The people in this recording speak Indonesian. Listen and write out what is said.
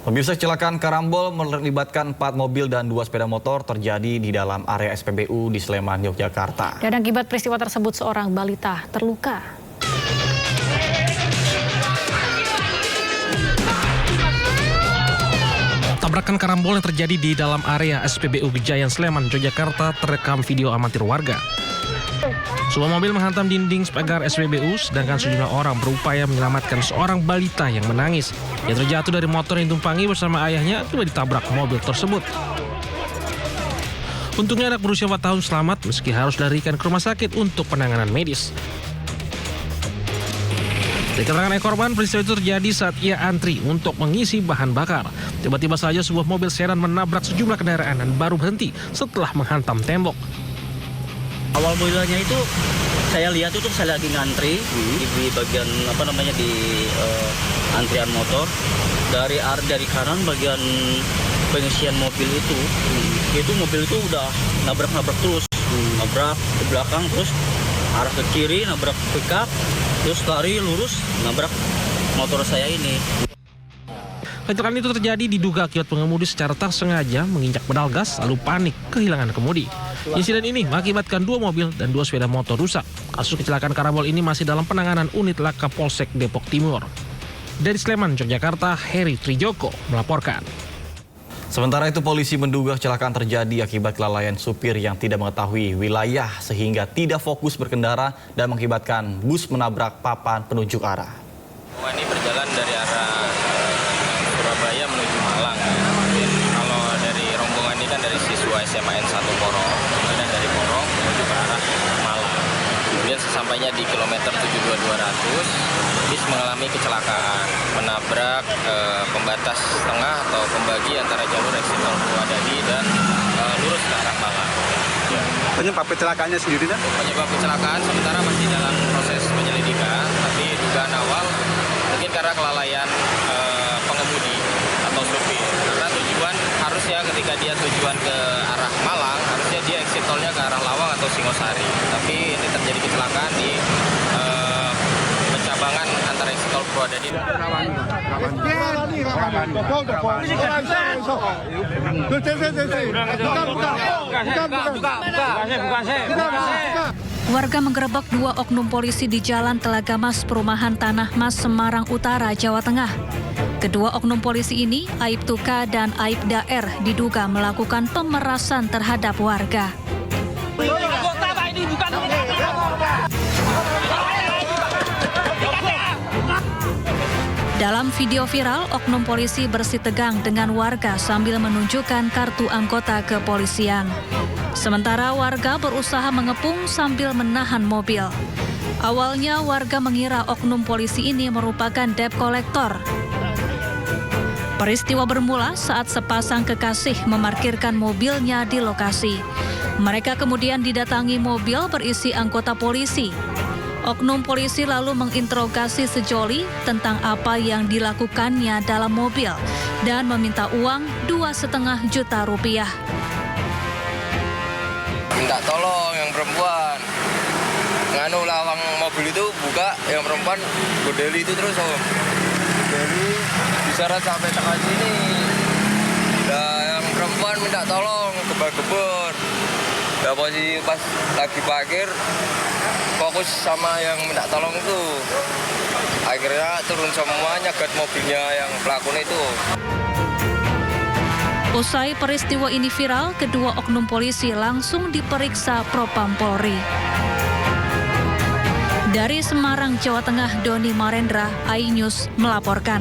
Pemirsa, kecelakaan karambol melibatkan 4 mobil dan 2 sepeda motor terjadi di dalam area SPBU di Sleman, Yogyakarta. Dan akibat peristiwa tersebut seorang balita terluka. Tabrakan karambol yang terjadi di dalam area SPBU Gejayan Sleman, Yogyakarta terekam video amatir warga. Sebuah mobil menghantam dinding pagar SPBU, sedangkan sejumlah orang berupaya menyelamatkan seorang balita yang menangis. Ia terjatuh dari motor yang ditumpangi bersama ayahnya, tiba ditabrak mobil tersebut. Untungnya anak berusia 4 tahun selamat meski harus dilarikan ke rumah sakit untuk penanganan medis. Dari keterangan korban, peristiwa itu terjadi saat ia antri untuk mengisi bahan bakar. Tiba-tiba saja sebuah mobil sedan menabrak sejumlah kendaraan dan baru berhenti setelah menghantam tembok. Awal mulanya itu saya lihat itu saya lagi ngantri di bagian di antrian motor dari kanan bagian pengisian mobil itu mobil itu udah nabrak terus nabrak ke belakang terus arah ke kiri nabrak pickup terus lari lurus nabrak motor saya ini. Kecelakaan itu terjadi diduga akibat pengemudi secara tak sengaja menginjak pedal gas lalu panik kehilangan kemudi. Insiden ini mengakibatkan 2 mobil dan 2 sepeda motor rusak. Kasus kecelakaan karambol ini masih dalam penanganan unit laka Polsek Depok Timur. Dari Sleman, Yogyakarta, Heri Trijoko melaporkan. Sementara itu, polisi menduga kecelakaan terjadi akibat kelalaian supir yang tidak mengetahui wilayah sehingga tidak fokus berkendara dan mengakibatkan bus menabrak papan penunjuk arah. Ini berjalan dari arah Surabaya menuju Malang. Kalau dari rombongan ini kan dari siswa SMA N1 Porong, kemudian dari Porong menuju ke arah Malang. Kemudian sesampainya di kilometer 7200, bis mengalami kecelakaan, menabrak pembatas tengah atau pembagi antara jalur eksit tol Purwodadi dan lurus ke arah Malang. Ya. Penyebab kecelakaannya sendiri kan? Penyebab kecelakaan sementara masih dalam proses penyelidikan, tapi dugaan awal mungkin karena kelalaian pengemudi atau supir. Karena tujuan harusnya ketika dia tujuan ke arah Malang, harusnya dia exit tolnya ke arah Lawang atau Singosari. Tapi ini terjadi kecelakaan di pencabangan antara exit tol Purwodadi. Warga menggerebek 2 oknum polisi di Jalan Telaga Mas, Perumahan Tanah Mas, Semarang Utara, Jawa Tengah. Kedua oknum polisi ini, Aibtu K dan Aibda R, diduga melakukan pemerasan terhadap warga. Dalam video viral, oknum polisi bersitegang dengan warga sambil menunjukkan kartu anggota kepolisian. Sementara warga berusaha mengepung sambil menahan mobil. Awalnya warga mengira oknum polisi ini merupakan debt collector. Peristiwa bermula saat sepasang kekasih memarkirkan mobilnya di lokasi. Mereka kemudian didatangi mobil berisi anggota polisi. Oknum polisi lalu menginterogasi sejoli tentang apa yang dilakukannya dalam mobil dan meminta uang 2,5 juta rupiah. Minta tolong yang perempuan. Nganu lawang mobil itu buka, yang perempuan godeli itu terus godeli diseret sampai tengah sini. Nah, yang perempuan minta tolong gebor-gebor. Nah, posisi pas lagi parkir fokus sama yang minta tolong itu. Akhirnya turun semua nyegat mobilnya yang pelakunya itu. Usai peristiwa ini viral, kedua oknum polisi langsung diperiksa Propam Polri. Dari Semarang, Jawa Tengah, Doni Marendra, iNews melaporkan.